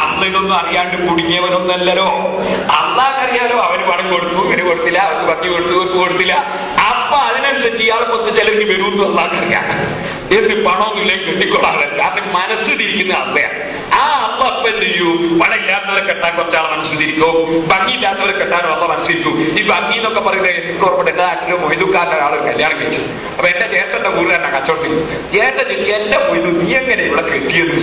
അന്നിതൊന്നും അറിയാണ്ട് കുടുങ്ങിയവനൊന്നല്ലോ. അള്ളാഹ്ക്കറിയാലോ അവന് പണം കൊടുത്തു, ഇവന് കൊടുത്തില്ല, അവർക്ക് ഭംഗി കൊടുത്തു, ഇവർക്ക് കൊടുത്തില്ല. അപ്പൊ അതിനനുസരിച്ച് ഇയാളെ കുറച്ച് ചിലർക്ക് വരുമെന്ന് അള്ളാഹ്ക്കറിയാം. എന്ത് പണമൊന്നുമില്ലേ കെട്ടിക്കൊള്ളാതെ, കാരണം മനസ്സ് തിരിക്കുന്ന അള്ളയാണ്. ആ അള്ള അപ്പൊ എന്ത് ചെയ്യൂ? പണം ഇല്ലാത്തവരെ കെട്ടാൻ കുറച്ചാളെ മനസ്സിലിരിക്കും, ഭംഗിയില്ലാത്തവരെ കെട്ടാനും അള്ള മനസ്സിലിരിക്കും. ഈ ഭംഗി എന്നൊക്കെ പറയുന്നത് എനിക്ക് ഓർമ്മ എന്റെ നാട്ടില് മൊയ്തുക്കാരൻ്റെ ഒരാൾ കല്യാണം കഴിച്ചു. അപ്പൊ എന്റെ ചേട്ടന്റെ കൂടുതലാണ് കച്ചവടത്തിൽ. ചേട്ടൻ ചോദിച്ചു, എന്റെ മൊയ്തു നീ എങ്ങനെ ഇവിടെ കെട്ടിയത്?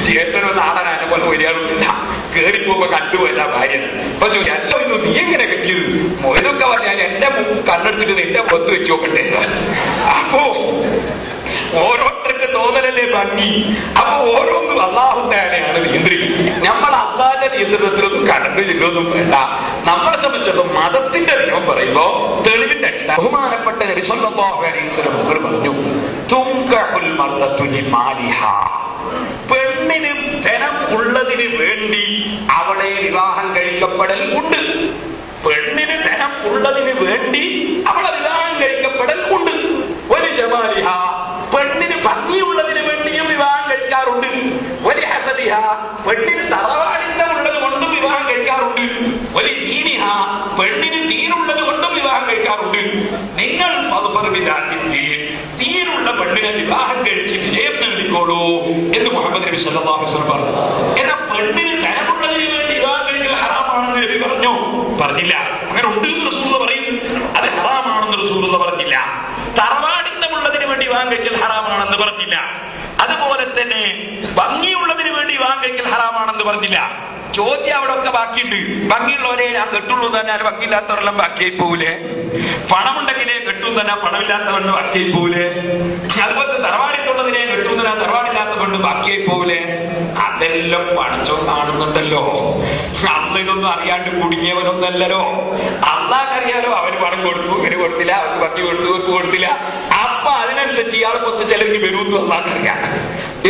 ചേട്ടനൊന്നും ആടാൻ അതിനെ പോലെ വരികയാറില്ല, കേറിപ്പോകുമ്പോ കണ്ടുപോയല്ല ഭാര്യ. അപ്പൊ ചോദിച്ചു, അല്ല മൊയ്തു നീ എങ്ങനെ കെട്ടിയത്? മൊയ്തൊക്കെ പറഞ്ഞാൽ എന്റെ കണ്ണെടുത്തിട്ട് എന്റെ പൊത്ത് വെച്ച് നോക്കട്ടെ. അപ്പോ ഓരോരുത്തർക്ക് തോന്നലല്ലേ ഭംഗി. അപ്പൊ ഓരോന്നും അള്ളാഹു തആലയാണ് നിയന്ത്രിക്കുന്നത്. നമ്മൾ അള്ളാഹിന്റെ നിയന്ത്രണത്തിലൊന്നും കടന്നു ചെല്ലൊന്നും വേണ്ട. നമ്മളെ സംബന്ധിച്ചിടത്തോളം മതത്തിന്റെ നിയമം പറയുമ്പോ തെളിവിന്റെ അടിസ്ഥാനം. ബഹുമാനപ്പെട്ട നബി സല്ലല്ലാഹു അലൈഹി വസല്ലം പറഞ്ഞു, തുൻകഹുൽ മർഅതു ലിമാലിഹാ, പെണ്ണിന് ധനം ഉള്ളതിന് വേണ്ടി അവളെ വിവാഹം കഴിക്കപ്പെടൽ ഉണ്ട്. പെണ്ണിന് ധനം ഉള്ളതിന് വേണ്ടി അവളെ വിവാഹം കഴിക്കപ്പെടൽ ഉണ്ട്. ഒരു ജമാലിഹ, പെണ്ണിന് ഭംഗിയുള്ളതിന് വേണ്ടിയും വിവാഹം കഴിക്കാറുണ്ട്. ഒരു ഹസദിഹ, പെണ്ണിന് തറവാടിത്തം ഉള്ളത് കൊണ്ടും വിവാഹം കഴിക്കാറുണ്ട്. ഒരു ദീനിഹ, പെണ്ണിന് ദീനുള്ളത് കൊണ്ടും വിവാഹം കഴിക്കാറുണ്ട്. നിങ്ങൾ ദീനുള്ള പെണ്ണിനെ വിവാഹം കഴിച്ച് വിജയം നേടിക്കോളൂ എന്ന് മുഹമ്മദ് നബി സല്ലല്ലാഹു അലൈഹി വസല്ലം പറഞ്ഞു. എന്നാൽ പെണ്ണിന് ധനമുള്ളതിന് വേണ്ടി വിവാഹം കഴിക്കൽ ഹറാമാണെന്ന് നബി പറഞ്ഞു? പറഞ്ഞില്ല. അങ്ങനെ ഉണ്ട് എന്ന് റസൂലുള്ളാഹി പറയും, അത് ഹറാമാണെന്ന് റസൂലുള്ളാഹി പറഞ്ഞില്ല. തറവാടിത്തമുള്ളതിന് വേണ്ടി വിവാഹം കഴിക്കൽ ഹറാമാണെന്ന് പറഞ്ഞില്ല. അതുപോലെ തന്നെ ഭംഗിയുള്ളതിന് വേണ്ടി വിവാഹം കഴിക്കൽ ഹറാമാണെന്ന് പറഞ്ഞില്ല. ചോദ്യം അവിടെ ഒക്കെ ബാക്കിയുണ്ട്. ഭംഗിയുള്ളവരെ ഞാൻ കെട്ടുള്ളൂ തന്നെ ഭംഗിയില്ലാത്തവരെല്ലാം ബാക്കിയായി പോകൂലേ? പണമുണ്ടെങ്കിലേ കെട്ടു തന്നെ പണമില്ലാത്ത പെണ്ണ് ബാക്കിയായി പോകൂലേ? അതുപോലെ തറവാടിത്തുള്ളതിനെ കെട്ടു തന്നെ തറവാടില്ലാത്ത പെണ്ണ് ബാക്കിയായി പോകൂലേ? അതെല്ലാം പണിച്ചോ കാണുന്നുണ്ടല്ലോ. അന്നിതൊന്നും അറിയാണ്ട് കുടുങ്ങിയവനൊന്നല്ലോ. അള്ളാഹ്ക്കറിയാലോ അവന് പണം കൊടുത്തു, ഇവന് കൊടുത്തില്ല, അവർക്ക് ഭംഗി കൊടുത്തു, ഇവർക്ക് കൊടുത്തില്ല. അപ്പൊ അതിനനുസരിച്ച് ഇയാളെ കുറച്ച് ചിലർക്ക് വരുമെന്ന് അള്ളാഹ്ക്കറിയാം.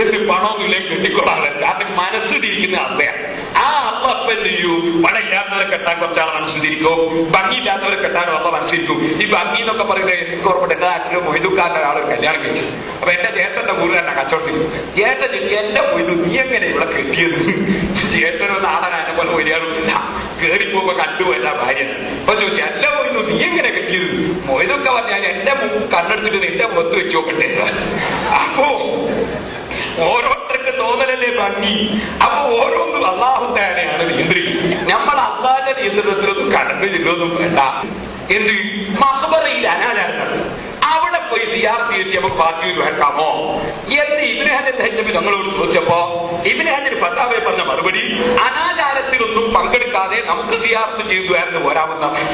എന്ത് പണമൊന്നുമില്ലേ കെട്ടിക്കൊള്ളാതെ, കാരണം മനസ്സ് തിരിക്കുന്ന അള്ളയാണ്. ആ അള്ള അപ്പൊ എന്ത് ചെയ്യൂ? പണം ഇല്ലാത്തവരെ കെട്ടാൻ കുറച്ചാളെ മനസ്സിലിരിക്കും, ഭംഗിയില്ലാത്തവരെ കെട്ടാനും അള്ള മനസ്സിലിരിക്കും. ഈ ഭംഗി എന്നൊക്കെ പറയുന്നത് എനിക്ക് ഓർമ്മ എന്റെ നാട്ടില് മൊയ്തുക്കാരൻ്റെ ഒരാൾ കല്യാണം കഴിച്ചു. അപ്പൊ എന്റെ ചേട്ടന്റെ കൂടുതലാണ് കച്ചവടത്തിൽ. ചേട്ടൻ ചോദിച്ചു, എന്റെ മൊയ്തു നീ എങ്ങനെ ഇവിടെ കെട്ടിയത്? ചേട്ടനൊന്നും ആടാൻ അതിനെ പോലെ വരികയാറില്ല, കേറിപ്പോകുമ്പോ കണ്ടുപോയല്ല ഭാര്യ. അപ്പൊ ചോദിച്ചു, അല്ല മൊയ്തു നീ എങ്ങനെ കെട്ടിയത്? മൊയ്തൊക്കെ പറഞ്ഞാൽ എന്റെ കണ്ണെടുത്തിട്ട് എന്റെ മുഖത്ത് വെച്ച് നോക്കട്ടെ. അപ്പോ ഓരോരുത്തർക്ക് തോന്നലല്ലേ ഭംഗി. അപ്പൊ ഓരോന്നും അള്ളാഹു തആലയാണ് നിയന്ത്രിക്കുന്നത്. നമ്മൾ അള്ളാഹിന്റെ നിയന്ത്രണത്തിലൊന്നും കടന്നു ചെല്ലൊന്നും വേണ്ട. എന്ത് മഖ്ബറയിൽ അനാചാരങ്ങൾ അവിടെ പോയി സിയാറത്ത് ചെയ്തിട്ട് നമുക്ക് ബാക്കി വെക്കാമോ? എന്ന് ഇബ്നു ഹജർ ഹൈതമി ഞങ്ങളോട് ചോദിച്ചപ്പോ ഇബ്നു ഹജർ ഫത്താവയെ പറഞ്ഞ മറുപടി, അനാചാരത്തിലൊന്നും പങ്കെടുക്കാതെ നമുക്ക് സിയാറത്ത് ചെയ്തു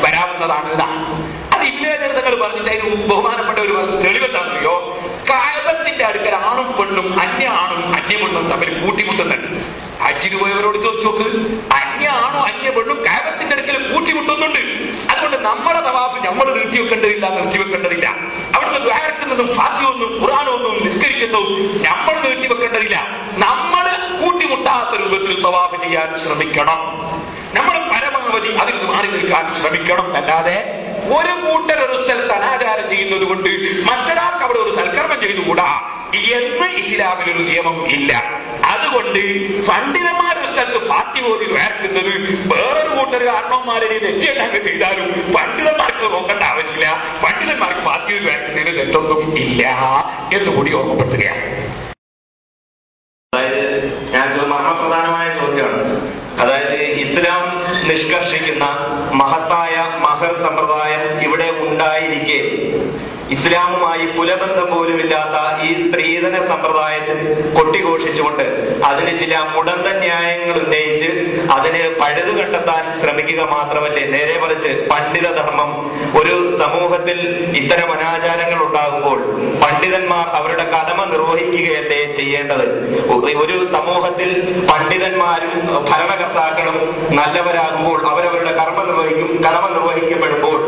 വരാവുന്നതാണ് ഇതാണ്. അത് ഇബ്നു ഹജർ തങ്ങൾ പറഞ്ഞിട്ട് അതിന് ബഹുമാനപ്പെട്ട ഒരു തെളിവെന്താണെന്നറിയോ? കഅബത്തിന്റെ അടുക്കൽ ആണും പെണ്ണും അന്യ ആണും അന്യ പെണ്ണും തമ്മിൽ കൂട്ടിമുട്ടുന്നുണ്ട്. ഹജ്ജിന് പോയവരോട് ചോദിച്ചു നോക്ക്, അന്യ ആണോ അന്യ പെണ്ണും കഅബത്തിന്റെ അടുക്കൽ കൂട്ടിമുട്ടുന്നുണ്ട്. അതുകൊണ്ട് നമ്മുടെ തവാഫ് നമ്മൾ നിർത്തിവെക്കേണ്ടതില്ല. അവിടുന്ന് ദ്വാരക്കുന്നതും ഫാത്തിഹയൊന്നും ഖുർആനൊന്നും നിസ്കരിക്കുന്നതും നമ്മൾ നിർത്തിവെക്കേണ്ടതില്ല. നമ്മൾ കൂട്ടിമുട്ടാത്ത രൂപത്തിൽ തവാഫ് ചെയ്യാൻ ശ്രമിക്കണം. നമ്മൾ പരമാവധി അതിൽ മാറി നിൽക്കാൻ ശ്രമിക്കണം. അല്ലാതെ ഒരു കൂട്ടർ ഒരു സ്ഥലത്ത് അനാചാരം ചെയ്യുന്നത് കൊണ്ട് മറ്റൊരാൾക്ക് അവിടെ ഒരു സൽക്കർമ്മം ചെയ്തുകൂടാ എന്ന് ഇസ്ലാമിലൊരു നിയമം ഇല്ല. അതുകൊണ്ട് പണ്ഡിതന്മാരുടെ സ്ഥലത്ത് ഫാത്തിഹ ഓതി വേർക്കുന്നത് വേറൊരു കൂട്ടർ കാരണവന്മാരെ തെറ്റേണ്ടങ്ങ് ചെയ്താലും പണ്ഡിതന്മാർക്ക് നോക്കേണ്ട ആവശ്യമില്ല. പണ്ഡിതന്മാർക്ക് ഫാത്തിഹ വേർക്കുന്നതിന് തെറ്റൊന്നും ഇല്ല എന്നുകൂടി ഓർമ്മപ്പെടുത്തുകയാണ്. അതായത് ഞാൻ മർമ്മപ്രധാനമായ ചോദ്യമാണ്. അതായത് ഇസ്ലാം നിഷ്കർഷിക്കുന്ന മഹത്തായ മഹർ സമ്പ്രദായം ഇവിടെ ഉണ്ടായിരിക്കെ ഇസ്ലാമുമായി പുലബന്ധം പോലുമില്ലാത്ത ഈ സ്ത്രീധന സമ്പ്രദായത്തിൽ കൊട്ടിഘോഷിച്ചുകൊണ്ട് അതിന് ചില മുടന്ത ന്യായങ്ങൾ ഉന്നയിച്ച് അതിന് പഴുതു കണ്ടെത്താൻ ശ്രമിക്കുക മാത്രമല്ലേ, നേരെ മറിച്ച് പണ്ഡിതധർമ്മം ഒരു സമൂഹത്തിൽ ഇത്തരം അനാചാരങ്ങൾ ഉണ്ടാകുമ്പോൾ പണ്ഡിതന്മാർ അവരുടെ കടമ നിർവഹിക്കുകയല്ലേ ചെയ്യേണ്ടത്? ഒരു സമൂഹത്തിൽ പണ്ഡിതന്മാരും ഭരണകർത്താക്കളും നല്ലവരാകുമ്പോൾ അവരവരുടെ കടമ നിർവഹിക്കപ്പെടുമ്പോൾ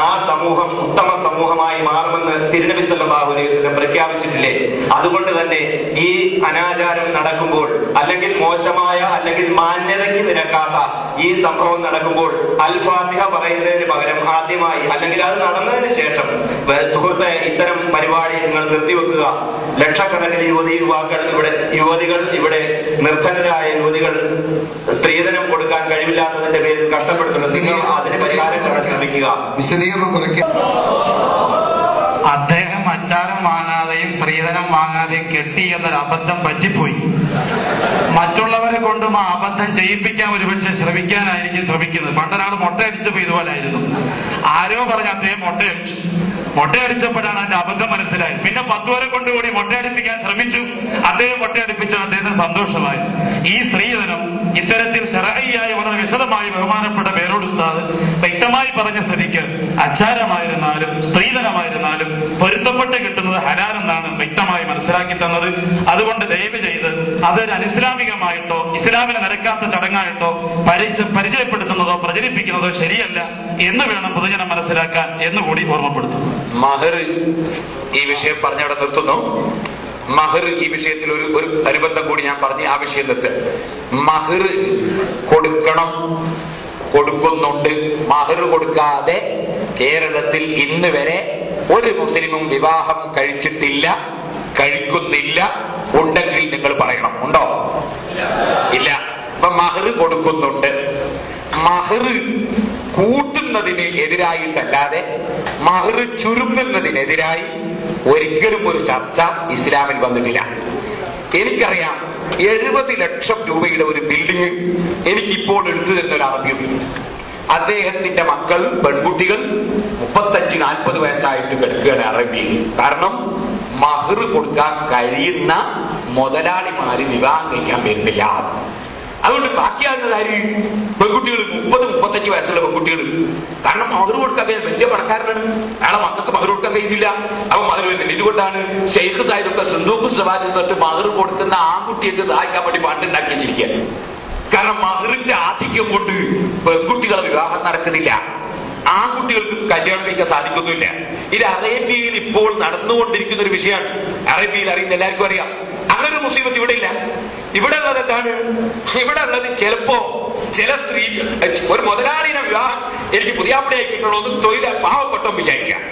ആ സമൂഹം ഉത്തമ സമൂഹമായി മാറുമെന്ന് തിരുനബി സല്ലല്ലാഹു അലൈഹി വസല്ലം പ്രഖ്യാപിച്ചിട്ടില്ലേ? അതുകൊണ്ട് തന്നെ ഈ അനാചാരം നടക്കുമ്പോൾ അല്ലെങ്കിൽ മോശമായ അല്ലെങ്കിൽ മാന്യതയ്ക്ക് നിരക്കാത്ത ഈ സംഭവം നടക്കുമ്പോൾ അൽ ഫാത്തിഹ പറയുന്നതിന് പകരം ആദ്യമായി അല്ലെങ്കിൽ അത് നടന്നതിന് ശേഷം സുഹൃത്തെ ഇത്തരം പരിപാടി നിങ്ങൾ നിർത്തിവെക്കുക, ലക്ഷക്കണക്കിന് യുവതികൾ ഇവിടെ നിർധനരായ യുവതികൾ സ്ത്രീധനം കൊടുക്കാൻ കഴിവില്ലാത്തതിന്റെ പേരിൽ കഷ്ടപ്പെടുത്തുന്നത്, നിങ്ങൾ അതിന് പരിഹാരം കാണാൻ ശ്രമിക്കുക. അദ്ദേഹം അച്ചാരം വാങ്ങാതെയും സ്ത്രീധനം വാങ്ങാതെയും കെട്ടി എന്നൊരു അബദ്ധം പറ്റിപ്പോയി. മറ്റുള്ളവരെ കൊണ്ടും ആ അബദ്ധം ചെയ്യിപ്പിക്കാൻ ഒരുപക്ഷെ ശ്രമിക്കുന്നത്. പണ്ടൊരാൾ മുട്ടയടിച്ചപ്പോ ഇതുപോലായിരുന്നു. ആരോ പറഞ്ഞ് അദ്ദേഹം മുട്ടയടിച്ചപ്പോഴാണ് അതിന്റെ അബദ്ധം മനസ്സിലായി. പിന്നെ 10 പേരെ കൊണ്ടുകൂടി മുട്ടയടിപ്പിക്കാൻ ശ്രമിച്ചു. അദ്ദേഹം മുട്ടയടിപ്പിച്ചത് അദ്ദേഹത്തിന് സന്തോഷമായി. ഈ സ്ത്രീധനം ഇത്തരത്തിൽ ശർഈയായി വളരെ വിശദമായി ബഹുമാനപ്പെട്ട പേരോട് ഉസ്താദ് വ്യക്തമായി പറഞ്ഞ സ്ഥിതിക്ക് അച്ചാരമായിരുന്നാലും സ്ത്രീധനമായിരുന്നാലും പൊരുത്തപ്പെട്ട് കിട്ടുന്നത് ഹലാലെന്നാണ് വ്യക്തമായി മനസ്സിലാക്കി തന്നത്. അതുകൊണ്ട് ദയവ് ചെയ്ത് അതൊരു അനിസ്ലാമികമായിട്ടോ ഇസ്ലാമിന് നിരക്കാത്ത ചടങ്ങായിട്ടോ പരിചയപ്പെടുത്തുന്നതോ പ്രചരിപ്പിക്കുന്നതോ ശരിയല്ല എന്ന് വേണം പൊതുജനം മനസ്സിലാക്കാൻ എന്നുകൂടി ഓർമ്മപ്പെടുത്തുന്നു. മഹർ ഈ വിഷയം പറഞ്ഞവിടെ നിർത്തുന്നു. മഹർ ഈ വിഷയത്തിൽ ഒരു അനുബന്ധം കൂടി ഞാൻ പറഞ്ഞ് ആ വിഷയം നിർത്തുക. മഹർ കൊടുക്കുന്നുണ്ട്. മഹർ കൊടുക്കാതെ കേരളത്തിൽ ഇന്ന് വരെ ഒരു മുസ്ലിമും വിവാഹം കഴിച്ചിട്ടില്ല, കഴിക്കുന്നില്ല. ഉണ്ടെങ്കിൽ നിങ്ങൾ പറയണം. ഉണ്ടോ? ഇല്ല. അപ്പൊ മഹർ കൊടുക്കുന്നുണ്ട്. മഹർ കൂട്ടുന്നതിന് എതിരായിട്ടല്ലാതെ മഹർ ചുരുങ്ങുന്നതിനെതിരായി ഒരിക്കലും ഒരു ചർച്ച ഇസ്ലാമിൽ വന്നിട്ടില്ല. എനിക്കറിയാം 70 ലക്ഷം രൂപയുടെ ഒരു ബിൽഡിംഗ് എനിക്കിപ്പോൾ എടുത്തു തരുന്ന ഒരു അറബിയുണ്ട്. അദ്ദേഹത്തിന്റെ മക്കൾ പെൺകുട്ടികൾ 35-40 വയസ്സായിട്ട് കിടക്കുകയാണ് അറബിയിൽ. കാരണം മഹർ കൊടുക്കാൻ കഴിയുന്ന മുതലാളിമാര് വിവാഹം കഴിക്കാൻ വരുന്നില്ല. അതുകൊണ്ട് ബാക്കിയാകുന്നത് ആര്? പെൺകുട്ടികൾ 30-35 വയസ്സുള്ള പെൺകുട്ടികൾ. കാരണം മഹർ കൊടുക്കാൻ വലിയ പണക്കാരനാണ്, അയാളെ മക്കൾക്ക് മഹർ കൊടുക്കാൻ കഴിയുന്നില്ല. അപ്പൊ മഹർ വരുന്നില്ല. ഇതുകൊണ്ടാണ് ഷെയ്ഖ് സാഹിബൊക്കെ സിന്ദൂഖ് സവാദിൽ തൊട്ട് മഹർ കൊടുക്കുന്ന ആൺകുട്ടിയൊക്കെ സഹായിക്കാൻ വേണ്ടി പാട്ടുണ്ടാക്കി വെച്ചിരിക്കുകയാണ്. കാരണം മഹറിന്റെ ആധിക്യം കൊണ്ട് പെൺകുട്ടികളെ വിവാഹം നടക്കുന്നില്ല, ആൺകുട്ടികൾക്ക് കല്യാണം കഴിക്കാൻ സാധിക്കുന്നില്ല. ഇത് അറേബ്യയിൽ ഇപ്പോൾ നടന്നുകൊണ്ടിരിക്കുന്ന ഒരു വിഷയമാണ്. അറേബ്യയിൽ അറിയുന്ന എല്ലാവർക്കും അറിയാം. അങ്ങനെ ഒരു മുസീബത്ത് ഇവിടെ ഇല്ല. ഇവിടെ ഉള്ളത് എന്താണ്? ഇവിടെ ഉള്ളത് ചിലപ്പോ ചില സ്ത്രീ ഒരു മുതലാളിയുടെ വിവാഹം എനിക്ക് പുതിയാപ്പിടയായി കിട്ടണമെന്ന് തൊഴിൽ പാവപ്പെട്ടവൻ വിചാരിക്കാം.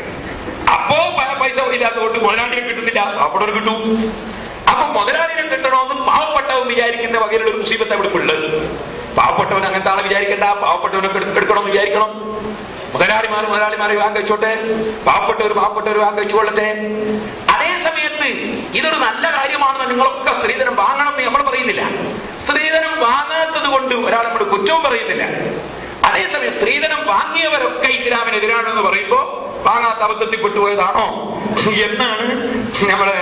അപ്പോ പൈസ ഇല്ലാത്തതുകൊണ്ട് മുതലാളിനെ കിട്ടുന്നില്ല, അവിടെ കിട്ടും. അപ്പൊ മുതലാളിനെ കിട്ടണമെന്നും പാവപ്പെട്ടവൻ വിചാരിക്കുന്ന വകയിലുള്ള ഒരു മുസീബത്ത് അവിടെ ഉള്ളത്. പാവപ്പെട്ടവൻ അങ്ങനത്തെ ആളെ വിചാരിക്കേണ്ട, പാവപ്പെട്ടവനെ എടുക്കണമെന്ന് വിചാരിക്കണം. മുതലാളിമാരെ വിവാഹം കഴിച്ചോട്ടെ, പാവപ്പെട്ടവർ വിവാഹം കഴിച്ചുകൊള്ളട്ടെ. അതേ സമയത്ത് ഇതൊരു നല്ല കാര്യമാണെന്ന് നിങ്ങളൊക്കെ സ്ത്രീധനം വാങ്ങണം എന്ന് നമ്മൾ പറയുന്നില്ല. സ്ത്രീധനം വാങ്ങാത്തത് കൊണ്ട് ഒരാൾ നമ്മുടെ കുറ്റവും പറയുന്നില്ല. അതേസമയം സ്ത്രീധനം വാങ്ങിയവരൊക്കെ ഇസ്ലാമിനെതിരാണെന്ന് പറയുമ്പോ വാങ്ങാത്ത അബദ്ധത്തിൽ പെട്ടുപോയതാണോ എന്നാണ് നമ്മള്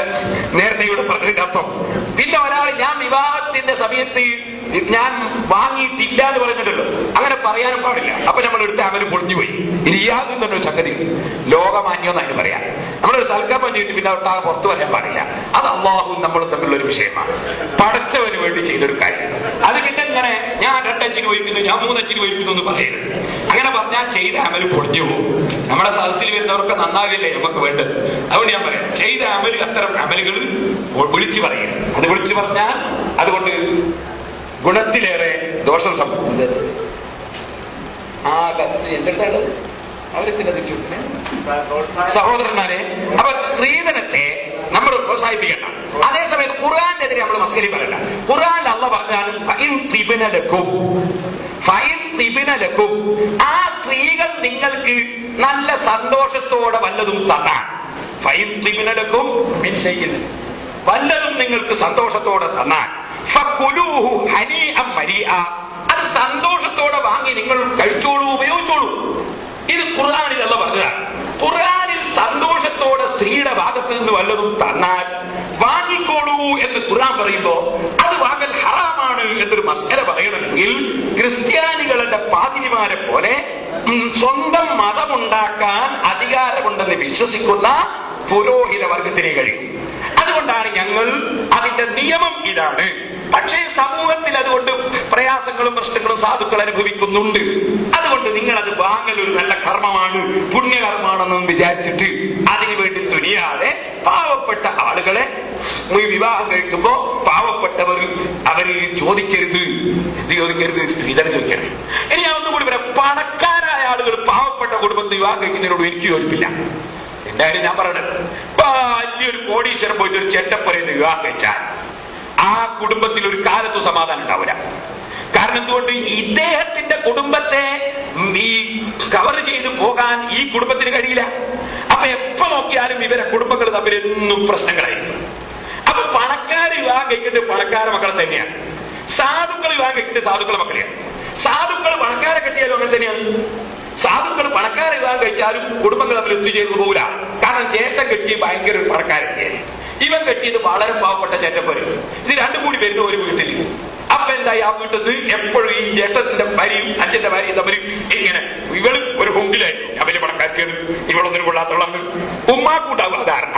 നേരത്തെ ഇവിടെ പറഞ്ഞതിന്റെ അർത്ഥം. പിന്നെ ഒരാൾ ഞാൻ വിവാഹത്തിന്റെ സമയത്ത് ഞാൻ വാങ്ങിയിട്ടില്ല എന്ന് പറയുന്നുണ്ടല്ലോ, അങ്ങനെ പറയാനും പാടില്ല. അപ്പൊ നമ്മൾ എടുത്ത അമല് പൊളിഞ്ഞുപോയി. ഇനി യാതൊന്നും തന്നെ ഒരു സംഗതി ലോകമാന്യം എന്നതിന് പറയാം. നമ്മളൊരു സൽക്കർമ്മം ചെയ്തിട്ട് പിന്നെ ഒട്ടാകെ പുറത്തു വരാൻ പാടില്ല. അത് അള്ളാഹുവും നമ്മളും തമ്മിലുള്ള ഒരു വിഷയമാണ്, പടച്ചവന് വേണ്ടി ചെയ്തൊരു കാര്യം. അത് പിന്നെ ഇങ്ങനെ ഞാൻ 2 അഞ്ചിന് വഹിക്കുന്നു, ഞാൻ 3 അഞ്ചിന് വഹിക്കുന്നു എന്ന് പറയരുത്. അങ്ങനെ പറഞ്ഞാൽ ചെയ്ത അമല് പൊളിഞ്ഞു പോകും. നമ്മുടെ സദസ്സിൽ വരുന്നവർക്ക് നന്നാകില്ലേ നമുക്ക് വേണ്ടത്. അതുകൊണ്ട് ഞാൻ പറയാം, ചെയ്ത അമല് അത്തരം അമലുകൾ വിളിച്ചു പറയരുത്. അത് വിളിച്ചു പറഞ്ഞാൽ അതുകൊണ്ട് ഗുണത്തിലേറെ ദോഷം സംഭവിക്കുന്നത്. ആ കത്ത് എന്റെ അടുത്തുള്ളത് അവർക്ക് തിരിച്ചു സഹോദരന്മാരെ. അപ്പൊ സ്ത്രീധനത്തെ നമ്മൾ പ്രോത്സാഹിപ്പിക്കണം. അതേസമയത്ത് ഖുർആനെതിരെ നമ്മൾ മസ്കരി പറയണ്ട. ഖുർആനിൽ അള്ളാഹു പറഞ്ഞാലും ആ സ്ത്രീകൾ നിങ്ങൾക്ക് നല്ല സന്തോഷത്തോടെ വല്ലതും തന്നാൽ, വല്ലതും നിങ്ങൾക്ക് സന്തോഷത്തോടെ തന്നാൽ അത് സന്തോഷത്തോടെ വാങ്ങി നിങ്ങൾ കഴിച്ചോളൂ, ഉപയോഗിച്ചോളൂ. ഇത് ഖുർആനിൽ അല്ലാഹു പറഞ്ഞതാണ്. ഖുർആനിൽ സന്തോഷത്തോടെ സ്ത്രീയുടെ ഭാഗത്ത് നിന്ന് വല്ലതും തന്നാൽ വാങ്ങിക്കോളൂ എന്ന് ഖുർആൻ പറയുമ്പോ അത് വാങ്ങൽ ഹറാമാണ് എന്നൊരു മസ്അല പറയണമെങ്കിൽ ക്രിസ്ത്യാനികളുടെ പാതിരിമാരെ പോലെ സ്വന്തം മതമുണ്ടാക്കാൻ അധികാരമുണ്ടെന്ന് വിശ്വസിക്കുന്ന പുരോഹിത വർഗത്തിനെ കഴിയും. അതുകൊണ്ടാണ് ഞങ്ങൾ അതിന്റെ നിയമം ഇതാണ്. പക്ഷേ സമൂഹത്തിൽ അതുകൊണ്ട് പ്രയാസങ്ങളും പ്രശ്നങ്ങളും സാധുക്കൾ അനുഭവിക്കുന്നുണ്ട്. അതുകൊണ്ട് നിങ്ങൾ അത് വാങ്ങൽ ഒരു നല്ല കർമ്മമാണ്, പുണ്യകർമ്മമാണെന്നും വിചാരിച്ചിട്ട് അതിനുവേണ്ടി തുനിയാതെ പാവപ്പെട്ട ആളുകളെ വിവാഹം കഴിക്കുമ്പോ പാവപ്പെട്ടവർ അവര് ചോദിക്കരുത്. എന്ത് ചോദിക്കരുത്? സ്ത്രീധനം ചോദിക്കരുത്. ഇനി ഞാൻ ഒന്നുകൂടി പറയാം, പണക്കാരായ ആളുകൾ പാവപ്പെട്ട കുടുംബത്തിൽ വിവാഹം കഴിക്കുന്നതിനോട് എനിക്ക് യോജിപ്പില്ല. എന്റെ കാര്യം ഞാൻ പറയണത്, വലിയൊരു കോടീശ്വരം പോയിട്ട് ഒരു ചെറ്റപ്പറയുന്ന വിവാഹം കഴിച്ചാൽ ആ കുടുംബത്തിൽ ഒരു കാലത്ത് സമാധാനം ഉണ്ടാവില്ല. കാരണം എന്തുകൊണ്ട്? ഇദ്ദേഹത്തിന്റെ കുടുംബത്തെ ഈ കവർ ചെയ്ത് പോകാൻ ഈ കുടുംബത്തിന് കഴിയില്ല. അപ്പൊ എപ്പോ നോക്കിയാലും ഇവരെ കുടുംബങ്ങൾ തമ്മിൽ എന്നും പ്രശ്നങ്ങളായിരിക്കും. അപ്പൊ പണക്കാര് വിവാഹം കഴിക്കേണ്ടത് പണക്കാരെ മക്കളെ തന്നെയാണ്, സാധുക്കൾ വിവാഹം കഴിക്കേണ്ടത് സാധുക്കളെ മക്കളെയാണ്. സാധുക്കൾ പണക്കാരെ കെട്ടിയാലും അങ്ങനെ തന്നെയാണ്. സാധുക്കൾ പണക്കാരെ വിവാഹം കഴിച്ചാലും കുടുംബങ്ങൾ തമ്മിൽ ഒത്തുചേർന്ന് പോകില്ല. കാരണം ജ്യേഷ്ഠൻ കെട്ടി ഭയങ്കര ഒരു പണക്കാരെത്തിയായി, ഇവൻ കെട്ടിയത് വളരെ പാവപ്പെട്ട ചേട്ടപ്പര്. ഇത് രണ്ടും കൂടി വരുന്ന ഒരു വീട്ടിൽ. അപ്പൊ എന്തായി? ആ വീട്ടിൽ നിന്ന് എപ്പോഴും ഈ ജ്യേഷ്ഠത്തിന്റെ ഭാര്യയും അച്ഛന്റെ ഭാര്യയും തമ്മിൽ ഇങ്ങനെ, ഇവള് ഒരു ഹുങ്കിലായിരിക്കും, അവര് പണക്കാരിയാണ്, ഇവളൊന്നിനും കൊള്ളാത്തുള്ളാണ്. ഉമ്മാക്കൂട്ടാവും ധാരണ.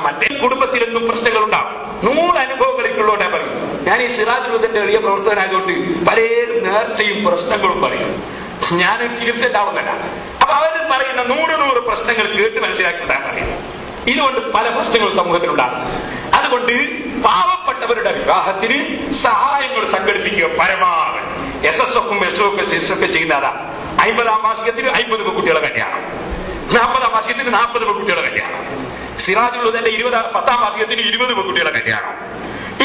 മറ്റേ കുടുംബത്തിലൊന്നും പ്രശ്നങ്ങൾ ഉണ്ടാവും. 100 അനുഭവങ്ങളിലുള്ളോടെ പറയും. ഞാൻ ഈ സിറാജുലുദ്ദീന്റെ വലിയ പ്രവർത്തകനായതുകൊണ്ട് പലരും നേർച്ചയും പ്രശ്നങ്ങളും പറയും. ഞാനൊരു ചികിത്സയുണ്ടാവുന്നല്ല. അപ്പൊ അവർ പറയുന്ന 100 പ്രശ്നങ്ങൾ കേട്ട് മനസ്സിലാക്കിയിട്ടാണ് പറയുന്നത്. ഇതുകൊണ്ട് പല പ്രശ്നങ്ങളും സമൂഹത്തിലുണ്ടാകും. അതുകൊണ്ട് പാവപ്പെട്ടവരുടെ വിവാഹത്തിന് സഹായങ്ങൾ സംഘടിപ്പിക്കുക പരമാവധി. SSFും SOക്കെ ചെയ്യുന്നതാ. 50ാം വാർഷികത്തിന് 50 പെൺകുട്ടികളെ കല്യാണം, 40ാം വാർഷികത്തിന് 40 പെൺകുട്ടികളെ കല്യാണം, സിറാജുലുദ്ദീന്റെ 10ാം വാർഷികത്തിന് 20 പെൺകുട്ടികളെ കല്യാണം.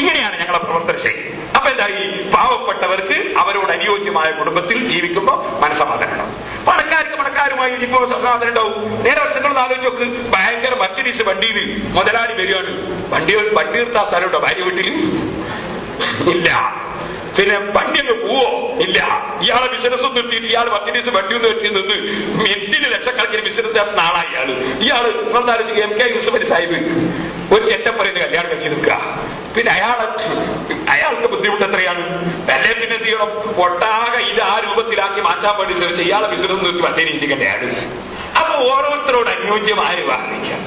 ഇങ്ങനെയാണ് ഞങ്ങളെ പ്രവർത്തന ശൈലി. അപ്പൊ എന്തായി? പാവപ്പെട്ടവർക്ക് അവരോട് അനുയോജ്യമായ കുടുംബത്തിൽ ജീവിക്കുമ്പോ മനസ്സമാധാനം. പണക്കാർക്ക് പണക്കാരുമായി ഇപ്പോ സമാധാനം ഉണ്ടാവും. നേരെ നിങ്ങൾ ആലോചിച്ച് നോക്ക്, ഭയങ്കര മർച്ചഡീസ് വണ്ടിയിൽ മുതലാളി വരികയാണ്. വണ്ടി നിർത്താൻ സ്ഥലമുണ്ടോ ഭാര്യ വീട്ടിൽ? ഇല്ല. പിന്നെ വണ്ടി അങ്ങ് പോവോ? ഇല്ല. ഇയാളെ ബിസിനസ് നിർത്തിയിട്ട് ഇയാൾ മർച്ചഡീസ് വണ്ടി ഒന്ന് വെച്ച് നിന്ന് മിനിറ്റിന് ലക്ഷക്കണക്കിന് ബിസിനസ് നാളായി ഇയാള് നിങ്ങളുടെ ആലോചിച്ച് MK യൂസഫ് അലി സാഹിബ് ഒരു ചെറ്റപ്പറയുന്ന കല്യാണം വെച്ച് നിൽക്കുക. പിന്നെ അയാൾക്ക് ബുദ്ധിമുട്ട് എത്രയാണ്? അല്ലെ പിന്നെ എന്ത് ചെയ്യണം? ഒട്ടാകെ ഇത് ആ രൂപത്തിലാക്കി മാറ്റാൻ വേണ്ടി ശ്രമിച്ച ഇയാളെ ബിസിനസ് നിർത്തി മറ്റേ രീതിക്കന്നെയാണ്. അപ്പൊ ഓരോരുത്തരോട് അനുയോജ്യമായ വിവാഹം കഴിക്കാം,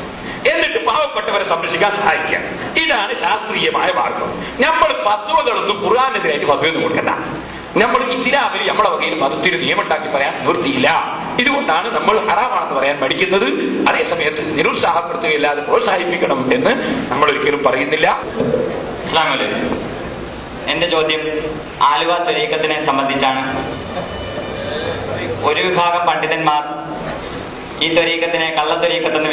എന്നിട്ട് പാവപ്പെട്ടവരെ സംരക്ഷിക്കാൻ സഹായിക്കാം. ഇതാണ് ശാസ്ത്രീയമായ മാർഗം. നമ്മൾ ഫത്വകളൊന്നും ഖുർആനെതിരായിട്ട് ഫത്വയൊന്നും കൊടുക്കണ്ട. നമ്മൾ ഇസ്ലാമിൽ നമ്മളെ വകയിൽ മതത്തിന് നിയമമുണ്ടാക്കി പറയാൻ നിവൃത്തിയില്ല. ഇതുകൊണ്ടാണ് നമ്മൾ ഹറാമാണെന്ന് പറയാൻ മടിക്കുന്നത്. അതേസമയത്ത് നിരുത്സാഹപ്പെടുത്തുകയില്ലാതെ പ്രോത്സാഹിപ്പിക്കണം എന്ന് നമ്മൾ ഒരിക്കലും പറയുന്നില്ല. അസ്സലാമു അലൈക്കും. എന്റെ ചോദ്യം ആലുവ ത്വരീഖത്തിനെ സംബന്ധിച്ചാണ്. ഒരു വിഭാഗം പണ്ഡിതന്മാർ ഈ ത്വരീഖത്തിനെ കള്ളത്വരീഖത്ത് എന്ന്